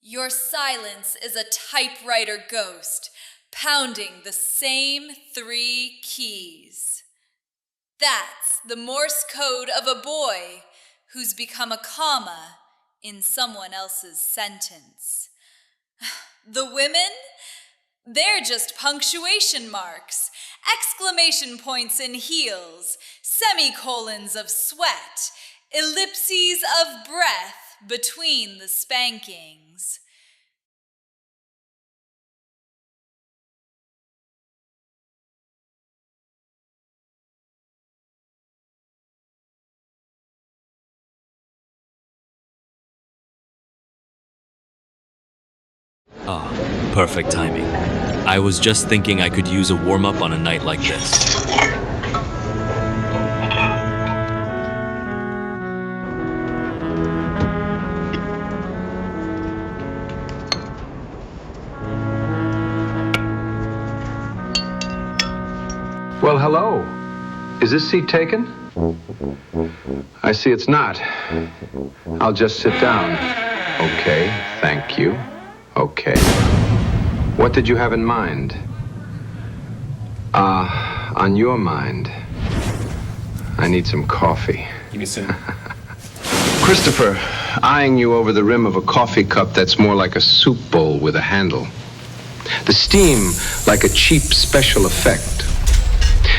Your silence is a typewriter ghost, pounding the same 3 keys. That's the Morse code of a boy who's become a comma in someone else's sentence. The women? They're just punctuation marks, exclamation points in heels, semicolons of sweat, ellipses of breath between the spankings. Ah, perfect timing. I was just thinking I could use a warm-up on a night like this. Well, hello. Is this seat taken? I see it's not. I'll just sit down. Okay, thank you. Okay. What did you have in mind? On your mind. I need some coffee. Give me some. Christopher, eyeing you over the rim of a coffee cup that's more like a soup bowl with a handle. The steam like a cheap special effect.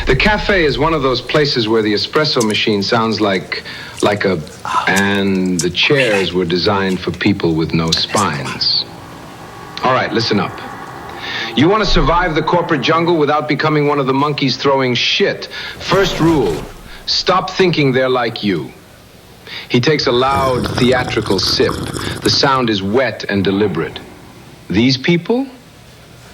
The cafe is one of those places where the espresso machine sounds like a... And the chairs were designed for people with no spines. All right, listen up. You want to survive the corporate jungle without becoming one of the monkeys throwing shit. First rule, stop thinking they're like you. He takes a loud, theatrical sip. The sound is wet and deliberate. These people?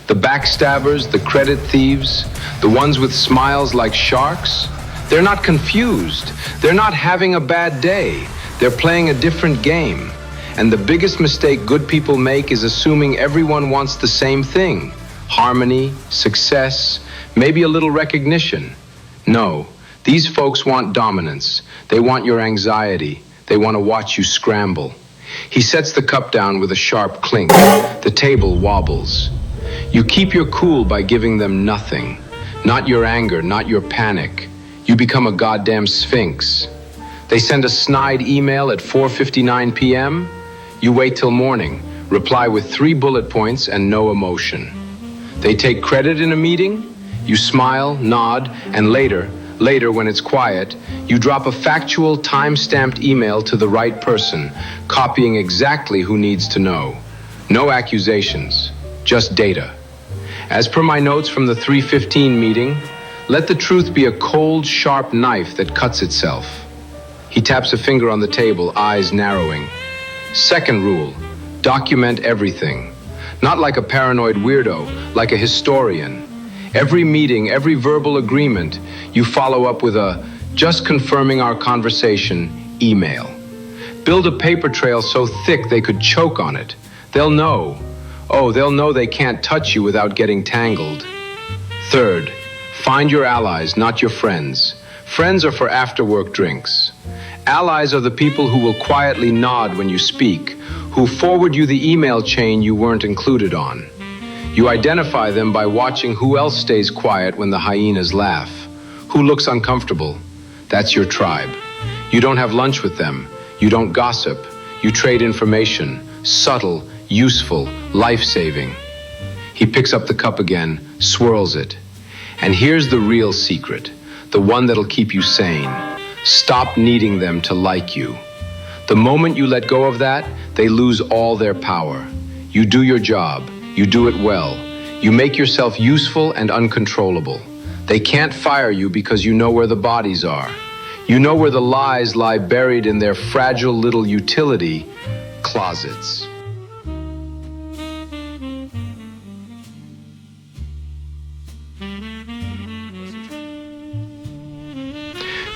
The backstabbers, the credit thieves, the ones with smiles like sharks? They're not confused. They're not having a bad day. They're playing a different game. And the biggest mistake good people make is assuming everyone wants the same thing. Harmony, success, maybe a little recognition. No, these folks want dominance. They want your anxiety. They want to watch you scramble. He sets the cup down with a sharp clink. The table wobbles. You keep your cool by giving them nothing. Not your anger, not your panic. You become a goddamn sphinx. They send a snide email at 4:59 p.m. You wait till morning, reply with 3 bullet points and no emotion. They take credit in a meeting, you smile, nod, and later when it's quiet, you drop a factual, time-stamped email to the right person, copying exactly who needs to know. No accusations, just data. As per my notes from the 3:15 meeting, let the truth be a cold, sharp knife that cuts itself. He taps a finger on the table, eyes narrowing. Second rule, document everything. Not like a paranoid weirdo, like a historian. Every meeting, every verbal agreement, you follow up with a just confirming our conversation email. Build a paper trail so thick they could choke on it. They'll know. Oh, they'll know they can't touch you without getting tangled. Third, find your allies, not your friends. Friends are for after-work drinks. Allies are the people who will quietly nod when you speak, who forward you the email chain you weren't included on. You identify them by watching who else stays quiet when the hyenas laugh, who looks uncomfortable. That's your tribe. You don't have lunch with them. You don't gossip. You trade information, subtle, useful, life-saving. He picks up the cup again, swirls it. And here's the real secret, the one that'll keep you sane. Stop needing them to like you. The moment you let go of that, they lose all their power. You do your job. You do it well. You make yourself useful and uncontrollable. They can't fire you because you know where the bodies are. You know where the lies lie buried in their fragile little utility closets.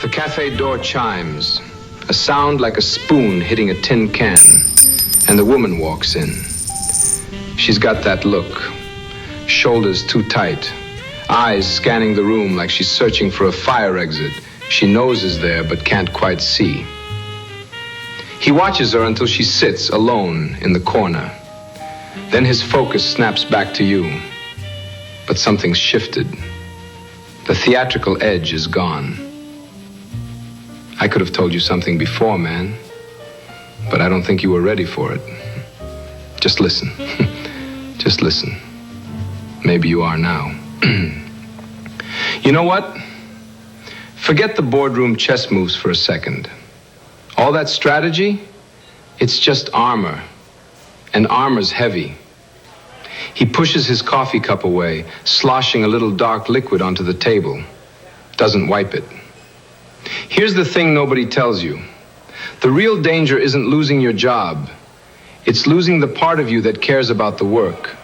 The cafe door chimes, a sound like a spoon hitting a tin can, and the woman walks in. She's got that look, shoulders too tight, eyes scanning the room like she's searching for a fire exit she knows is there but can't quite see. He watches her until she sits alone in the corner. Then his focus snaps back to you. But something's shifted. The theatrical edge is gone. I could have told you something before, man, but I don't think you were ready for it. Just listen. Just listen. Maybe you are now. You know what? Forget the boardroom chess moves for a second. All that strategy, it's just armor. And armor's heavy. He pushes his coffee cup away, sloshing a little dark liquid onto the table. Doesn't wipe it. Here's the thing nobody tells you. The real danger isn't losing your job. It's losing the part of you that cares about the work.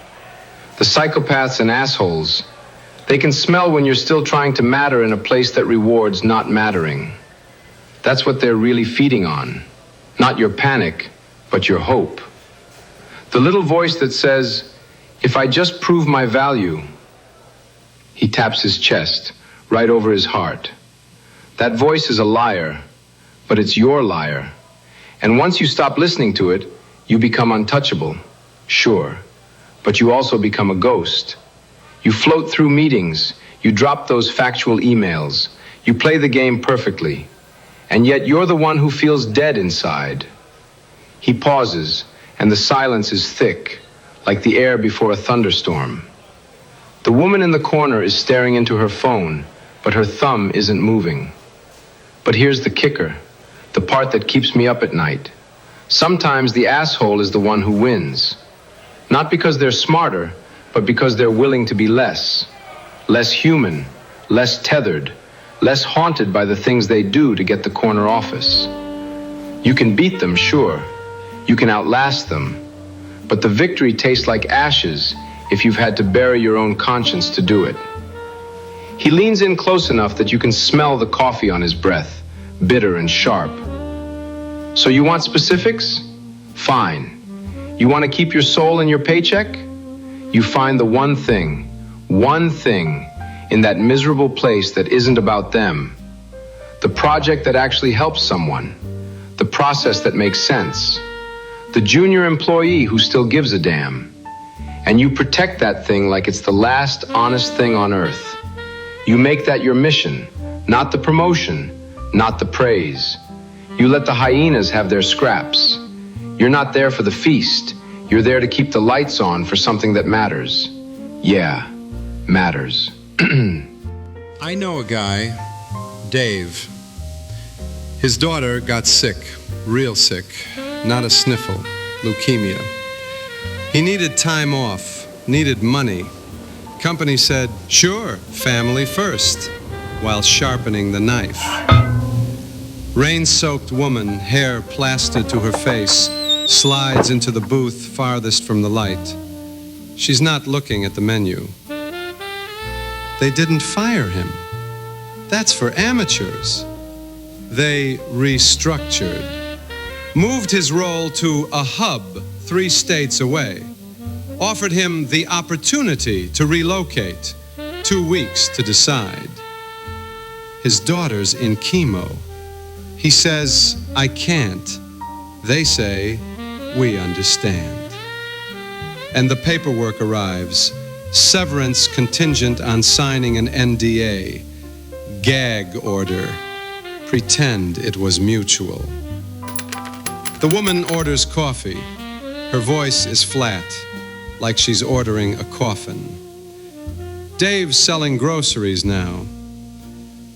The psychopaths and assholes, they can smell when you're still trying to matter in a place that rewards not mattering. That's what they're really feeding on. Not your panic, but your hope. The little voice that says, if I just prove my value. He taps his chest, right over his heart. That voice is a liar, but it's your liar. And once you stop listening to it, you become untouchable, sure. But you also become a ghost. You float through meetings, you drop those factual emails, you play the game perfectly. And yet you're the one who feels dead inside. He pauses, and the silence is thick, like the air before a thunderstorm. The woman in the corner is staring into her phone, but her thumb isn't moving. But here's the kicker, the part that keeps me up at night. Sometimes the asshole is the one who wins. Not because they're smarter, but because they're willing to be less human, less tethered, less haunted by the things they do to get the corner office. You can beat them, sure. You can outlast them. But the victory tastes like ashes if you've had to bury your own conscience to do it. He leans in close enough that you can smell the coffee on his breath, bitter and sharp. So you want specifics? Fine. You want to keep your soul in your paycheck? You find the one thing in that miserable place that isn't about them. The project that actually helps someone. The process that makes sense. The junior employee who still gives a damn. And you protect that thing like it's the last honest thing on earth. You make that your mission, not the promotion, not the praise. You let the hyenas have their scraps. You're not there for the feast. You're there to keep the lights on for something that matters. Yeah, matters. I know a guy, Dave. His daughter got sick, real sick, not a sniffle, leukemia. He needed time off, needed money. Company said, sure, family first, while sharpening the knife. Rain-soaked woman, hair plastered to her face, slides into the booth farthest from the light. She's not looking at the menu. They didn't fire him. That's for amateurs. They restructured, moved his role to a hub 3 states away, offered him the opportunity to relocate, 2 weeks to decide. His daughter's in chemo. He says, I can't. They say, we understand. And the paperwork arrives, severance contingent on signing an NDA, gag order, pretend it was mutual. The woman orders coffee. Her voice is flat, like she's ordering a coffin. Dave's selling groceries now.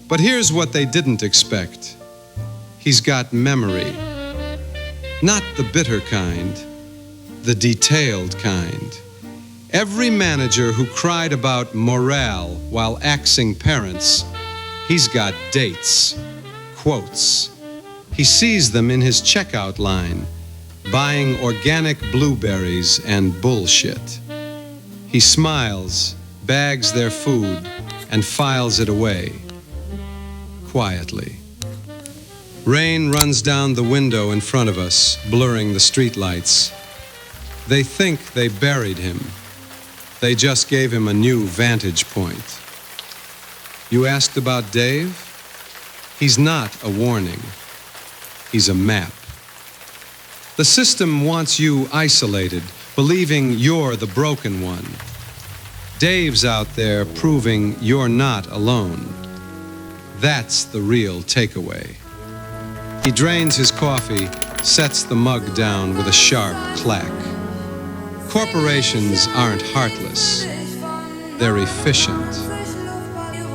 But here's what they didn't expect. He's got memory. Not the bitter kind, the detailed kind. Every manager who cried about morale while axing parents, he's got dates, quotes. He sees them in his checkout line, buying organic blueberries and bullshit. He smiles, bags their food, and files it away, quietly. Rain runs down the window in front of us, blurring the streetlights. They think they buried him. They just gave him a new vantage point. You asked about Dave? He's not a warning. He's a map. The system wants you isolated, believing you're the broken one. Dave's out there proving you're not alone. That's the real takeaway. He drains his coffee, sets the mug down with a sharp clack. Corporations aren't heartless. They're efficient.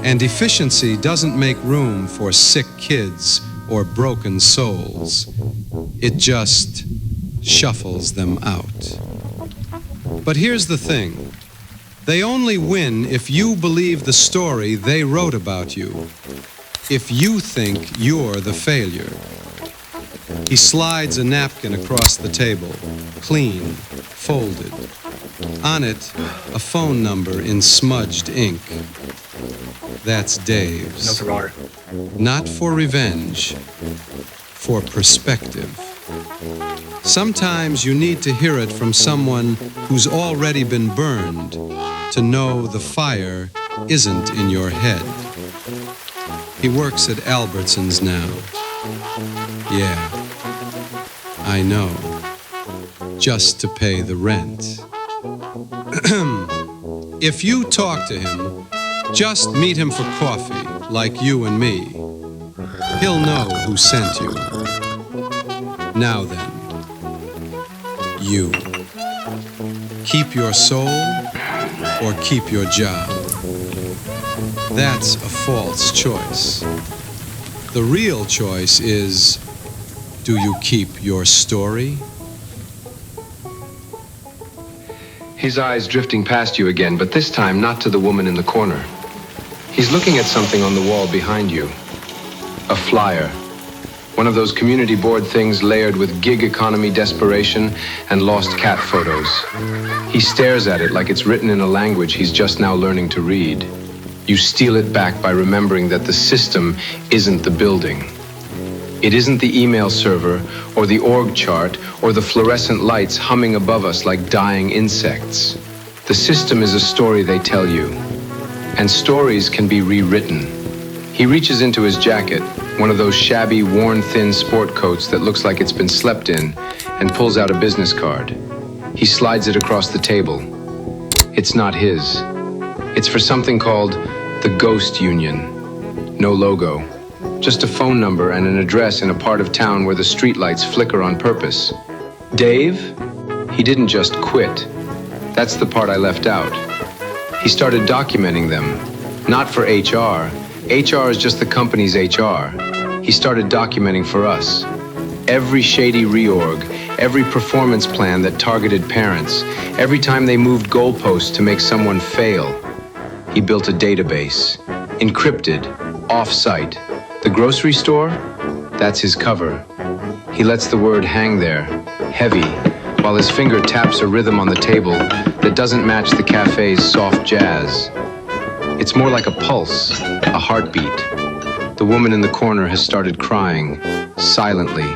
And efficiency doesn't make room for sick kids or broken souls. It just shuffles them out. But here's the thing. They only win if you believe the story they wrote about you. If you think you're the failure. He slides a napkin across the table, clean, folded. On it, a phone number in smudged ink. That's Dave's. No cigar. Not for revenge, for perspective. Sometimes you need to hear it from someone who's already been burned to know the fire isn't in your head. He works at Albertsons now. Yeah, I know. Just to pay the rent. If you talk to him, just meet him for coffee, like you and me. He'll know who sent you. Now then, you. Keep your soul or keep your job. That's a false choice. The real choice is, do you keep your story? His eyes drifting past you again, but this time not to the woman in the corner. He's looking at something on the wall behind you. A flyer. One of those community board things layered with gig economy desperation and lost cat photos. He stares at it like it's written in a language he's just now learning to read. You steal it back by remembering that the system isn't the building. It isn't the email server or the org chart or the fluorescent lights humming above us like dying insects. The system is a story they tell you. And stories can be rewritten. He reaches into his jacket, one of those shabby, worn-thin sport coats that looks like it's been slept in, and pulls out a business card. He slides it across the table. It's not his. It's for something called the Ghost Union. No logo. Just a phone number and an address in a part of town where the streetlights flicker on purpose. Dave? He didn't just quit. That's the part I left out. He started documenting them. Not for HR. HR is just the company's HR. He started documenting for us. Every shady reorg, every performance plan that targeted parents, every time they moved goalposts to make someone fail. He built a database. Encrypted. Off-site. The grocery store? That's his cover. He lets the word hang there, heavy, while his finger taps a rhythm on the table that doesn't match the cafe's soft jazz. It's more like a pulse, a heartbeat. The woman in the corner has started crying, silently,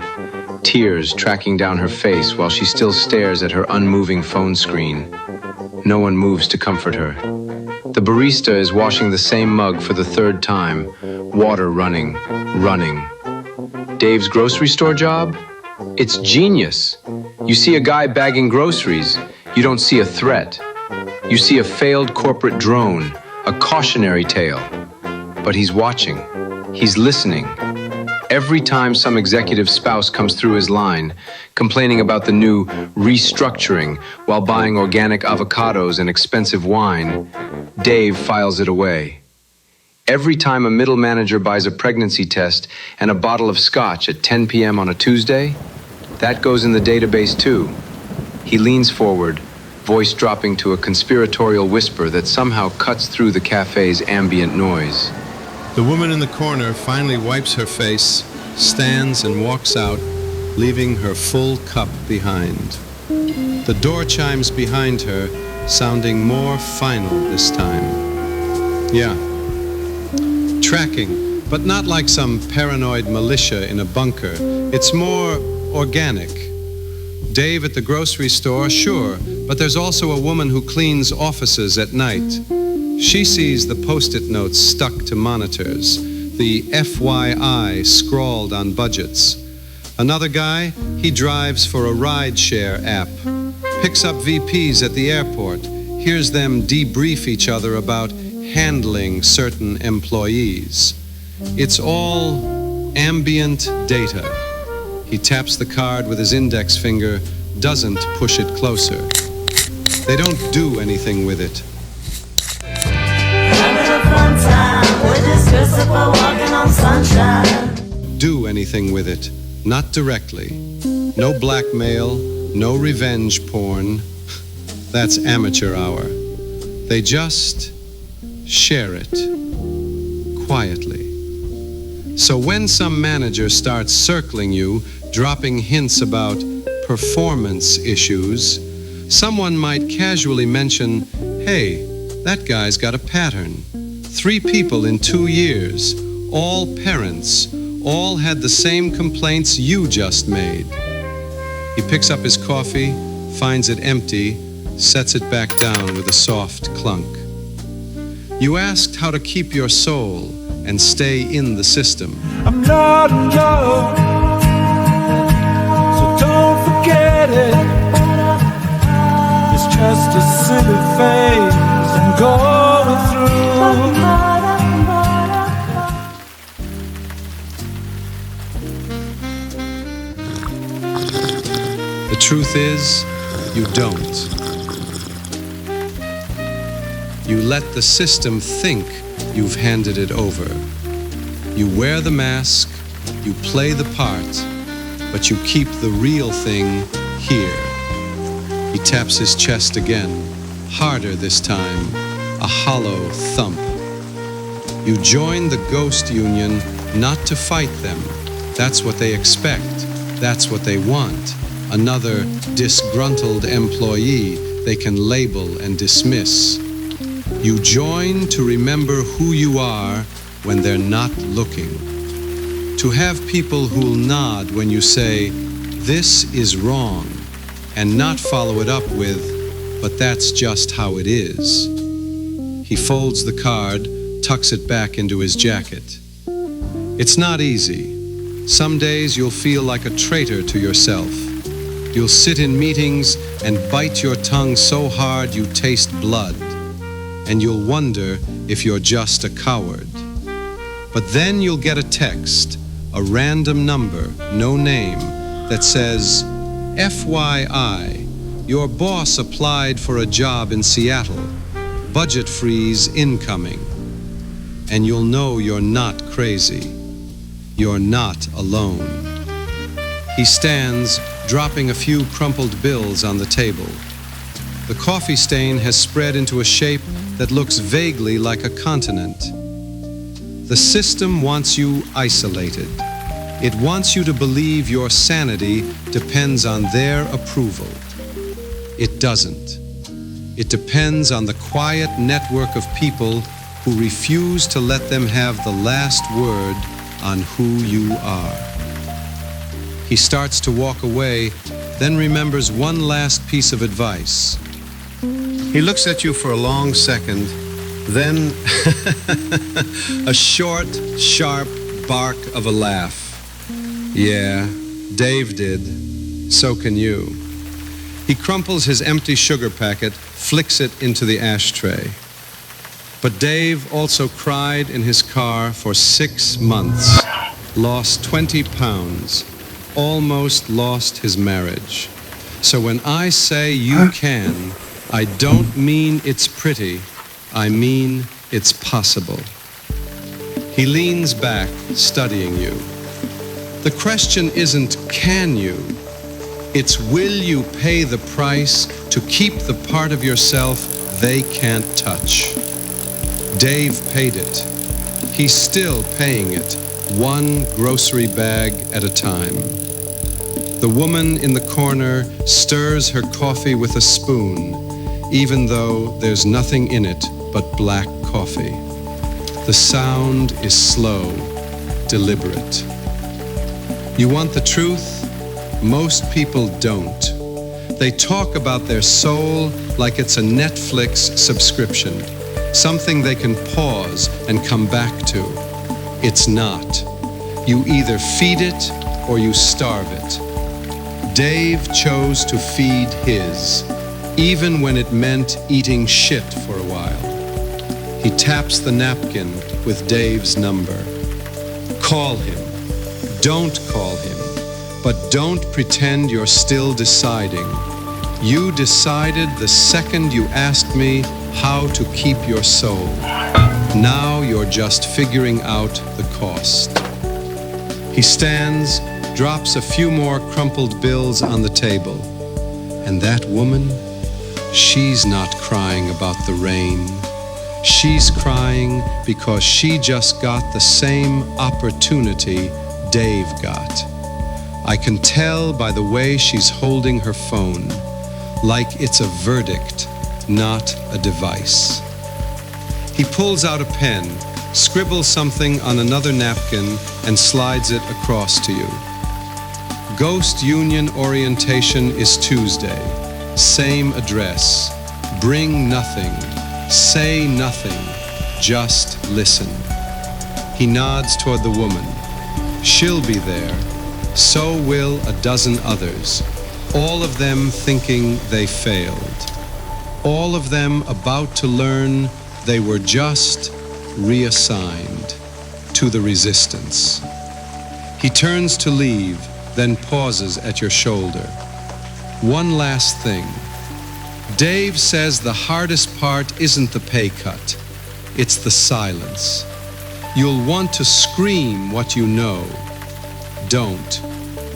tears tracking down her face while she still stares at her unmoving phone screen. No one moves to comfort her. The barista is washing the same mug for the third time, water running. Dave's grocery store job? It's genius. You see a guy bagging groceries, you don't see a threat. You see a failed corporate drone, a cautionary tale. But he's watching. He's listening. Every time some executive spouse comes through his line, complaining about the new restructuring while buying organic avocados and expensive wine, Dave files it away. Every time a middle manager buys a pregnancy test and a bottle of scotch at 10 p.m. on a Tuesday, that goes in the database too. He leans forward, voice dropping to a conspiratorial whisper that somehow cuts through the cafe's ambient noise. The woman in the corner finally wipes her face, stands and walks out, leaving her full cup behind. The door chimes behind her, sounding more final this time. Yeah. Tracking, but not like some paranoid militia in a bunker. It's more organic. Dave at the grocery store, sure, but there's also a woman who cleans offices at night. She sees the post-it notes stuck to monitors, the FYI scrawled on budgets. Another guy, he drives for a ride-share app. picks up VPs at the airport, hears them debrief each other about handling certain employees. It's all ambient data. He taps the card with his index finger, doesn't push it closer. They don't do anything with it. Do anything with it, not directly. No blackmail, no revenge porn. That's amateur hour. They just share it quietly. So when some manager starts circling you, dropping hints about performance issues, someone might casually mention, "Hey, that guy's got a pattern. 3 people in 2 years, all parents, all had the same complaints you just made." He picks up his coffee, finds it empty, sets it back down with a soft clunk. You asked how to keep your soul and stay in the system. I'm not in love, so don't forget it. It's just a silly phase I'm going through. The truth is, you don't. You let the system think you've handed it over. You wear the mask, you play the part, but you keep the real thing here. He taps his chest again, harder this time, a hollow thump. You join the ghost union not to fight them. That's what they expect. That's what they want. Another disgruntled employee they can label and dismiss. You join to remember who you are when they're not looking. To have people who'll nod when you say, "This is wrong," and not follow it up with, "But that's just how it is." He folds the card, tucks it back into his jacket. It's not easy. Some days you'll feel like a traitor to yourself. You'll sit in meetings and bite your tongue so hard you taste blood. And you'll wonder if you're just a coward. But then you'll get a text, a random number, no name, that says, "FYI, your boss applied for a job in Seattle. Budget freeze incoming." And you'll know you're not crazy. You're not alone. He stands, dropping a few crumpled bills on the table. The coffee stain has spread into a shape that looks vaguely like a continent. The system wants you isolated. It wants you to believe your sanity depends on their approval. It doesn't. It depends on the quiet network of people who refuse to let them have the last word on who you are. He starts to walk away, then remembers one last piece of advice. He looks at you for a long second, then a short, sharp bark of a laugh. Yeah, Dave did. So can you. He crumples his empty sugar packet, flicks it into the ashtray. But Dave also cried in his car for 6 months, lost 20 pounds, almost lost his marriage. So when I say you can, I don't mean it's pretty, I mean it's possible. He leans back, studying you. The question isn't can you, it's will you pay the price to keep the part of yourself they can't touch. Dave paid it. He's still paying it, one grocery bag at a time. The woman in the corner stirs her coffee with a spoon, even though there's nothing in it but black coffee. The sound is slow, deliberate. You want the truth? Most people don't. They talk about their soul like it's a Netflix subscription, something they can pause and come back to. It's not. You either feed it or you starve it. Dave chose to feed his. even when it meant eating shit for a while. He taps the napkin with Dave's number. Call him. Don't call him. But don't pretend you're still deciding. You decided the second you asked me how to keep your soul. Now you're just figuring out the cost. He stands, drops a few more crumpled bills on the table. And that woman, she's not crying about the rain. She's crying because she just got the same opportunity Dave got. I can tell by the way she's holding her phone, like it's a verdict, not a device. He pulls out a pen, scribbles something on another napkin, and slides it across to you. Ghost Union orientation is Tuesday. Same address. Bring nothing. Say nothing. Just listen. He nods toward the woman. She'll be there. So will a dozen others. All of them thinking they failed. All of them about to learn they were just reassigned to the resistance. He turns to leave, then pauses at your shoulder. One last thing. Dave says the hardest part isn't the pay cut. It's the silence. You'll want to scream what you know. Don't.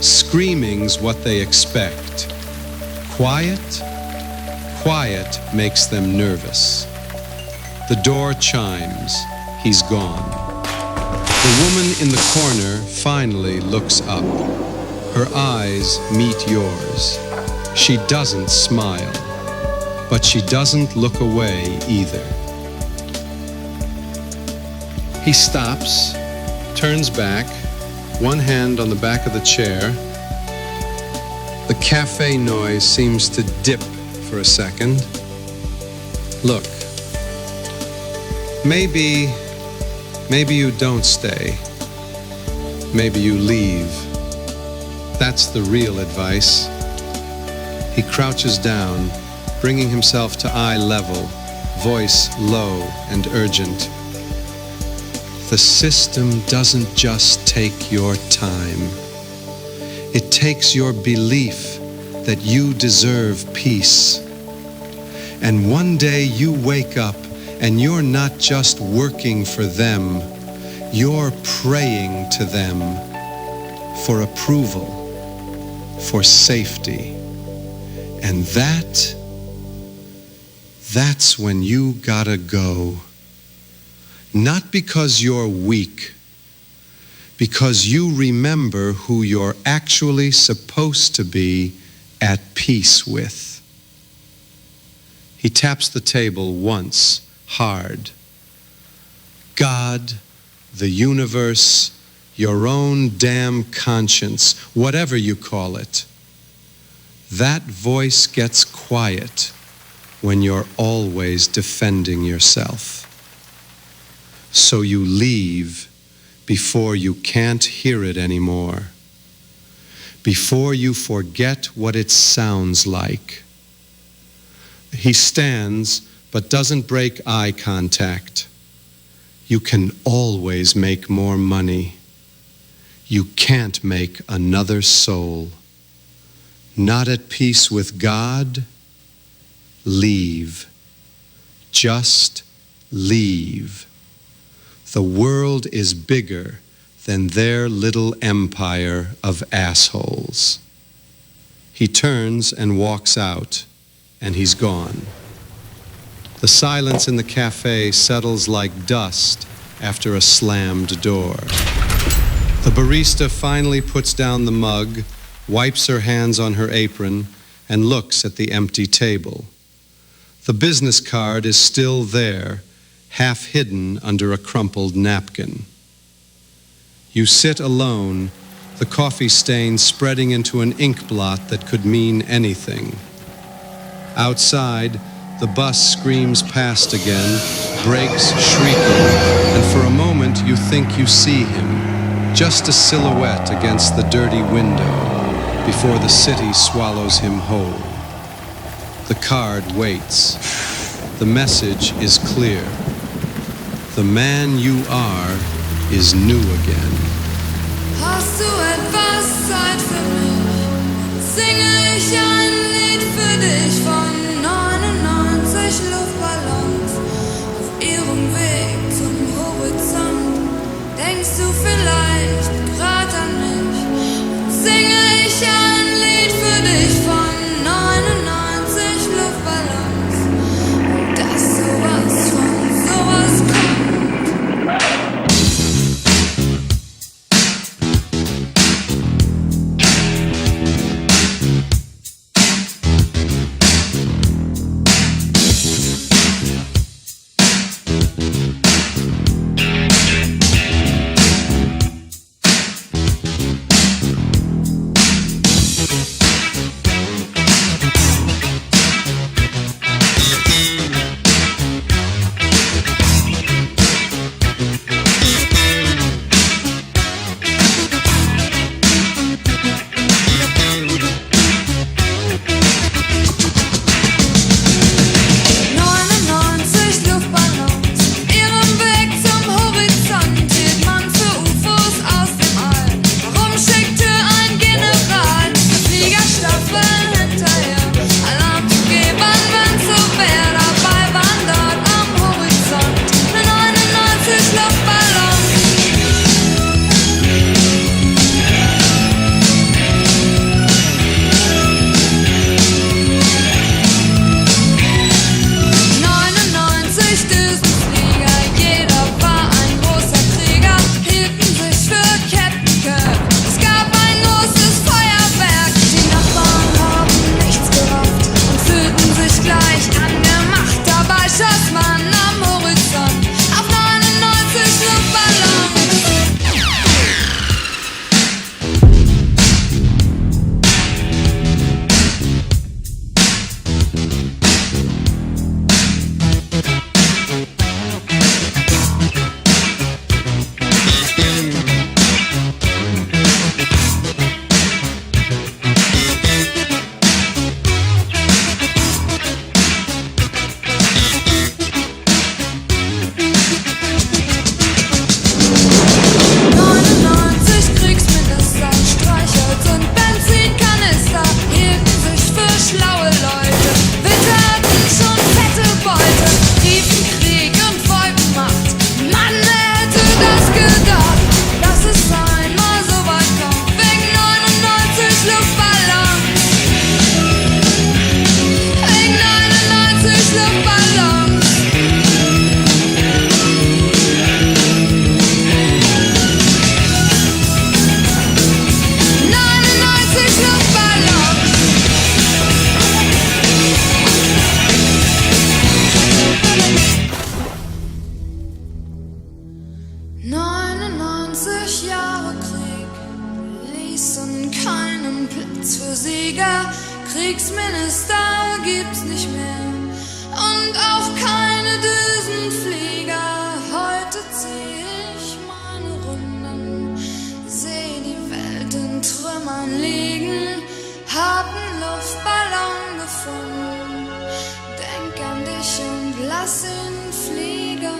Screaming's what they expect. Quiet? Quiet makes them nervous. The door chimes. He's gone. The woman in the corner finally looks up. Her eyes meet yours. She doesn't smile, but she doesn't look away either. He stops, turns back, one hand on the back of the chair. The cafe noise seems to dip for a second. Look, maybe you don't stay. Maybe you leave. That's the real advice. He crouches down, bringing himself to eye level, voice low and urgent. The system doesn't just take your time. It takes your belief that you deserve peace. And one day you wake up and you're not just working for them, you're praying to them for approval, for safety. And that's when you gotta go. Not because you're weak, because you remember who you're actually supposed to be at peace with. He taps the table once, hard. God, the universe, your own damn conscience, whatever you call it. That voice gets quiet when you're always defending yourself. So you leave before you can't hear it anymore, before you forget what it sounds like. He stands but doesn't break eye contact. You can always make more money. You can't make another soul. Not at peace with God? Leave. Just leave. The world is bigger than their little empire of assholes. He turns and walks out, and he's gone. The silence in the cafe settles like dust after a slammed door. The barista finally puts down the mug, wipes her hands on her apron, and looks at the empty table. The business card is still there, half hidden under a crumpled napkin. You sit alone, the coffee stain spreading into an ink blot that could mean anything. Outside, the bus screams past again, brakes shrieking, and for a moment you think you see him, just a silhouette against the dirty window, before the city swallows him whole. The card waits. The message is clear. The man you are is new again. Hast du etwas Zeit für mich? Singe ich ein Lied für dich von 99 Luftballons auf ihrem Weg zum Horizont. Denkst du vielleicht grad an mich? Singe ich ein Lied für dich von 99 Luftballons. Und dass sowas von sowas kommt. Kriegsminister gibt's nicht mehr und auch keine Düsenflieger. Heute zieh ich meine Runden, seh die Welt in Trümmern liegen, hab 'n Luftballon gefunden, denk an dich und lass ihn fliegen.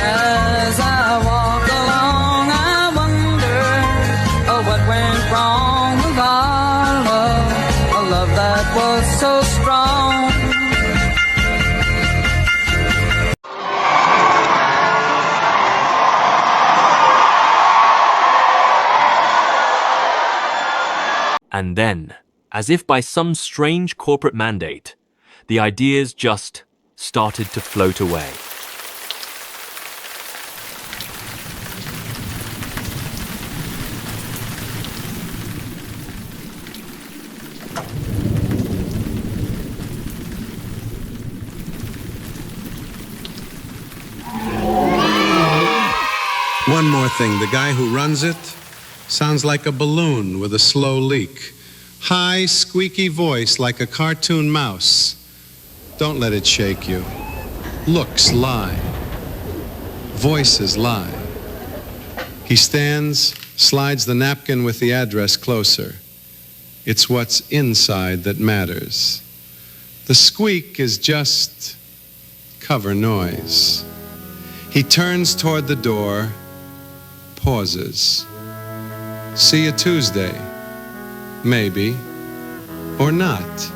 As I walk along, I wonder what went wrong with our love, a love that was so strong. And then, as if by some strange corporate mandate, the ideas just started to float away. One more more thing. The guy who runs it sounds like a balloon with a slow leak. High, squeaky voice like a cartoon mouse. Don't let it shake you. Looks lie. Voices lie. He stands, slides the napkin with the address closer. It's what's inside that matters. The squeak is just cover noise. He turns toward the door, pauses. See you Tuesday. Maybe. Or not.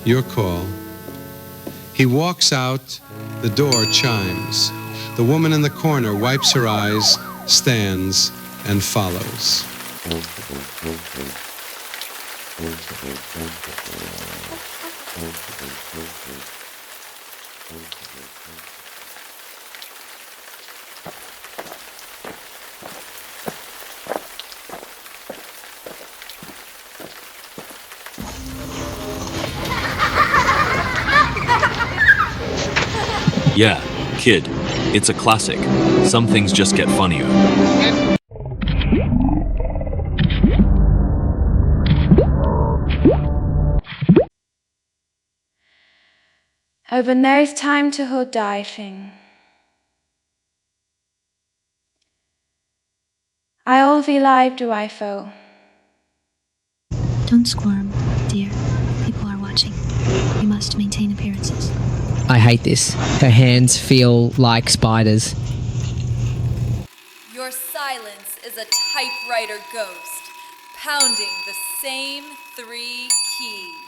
Your call. He walks out, the door chimes. The woman in the corner wipes her eyes, stands, and follows. Yeah, kid, it's a classic. Some things just get funnier. Over nose time to hood diving. I all be live do I fo. Don't squirm, dear. People are watching. You must maintain appearances. I hate this. Her hands feel like spiders. Your silence is a typewriter ghost, pounding the same 3 keys.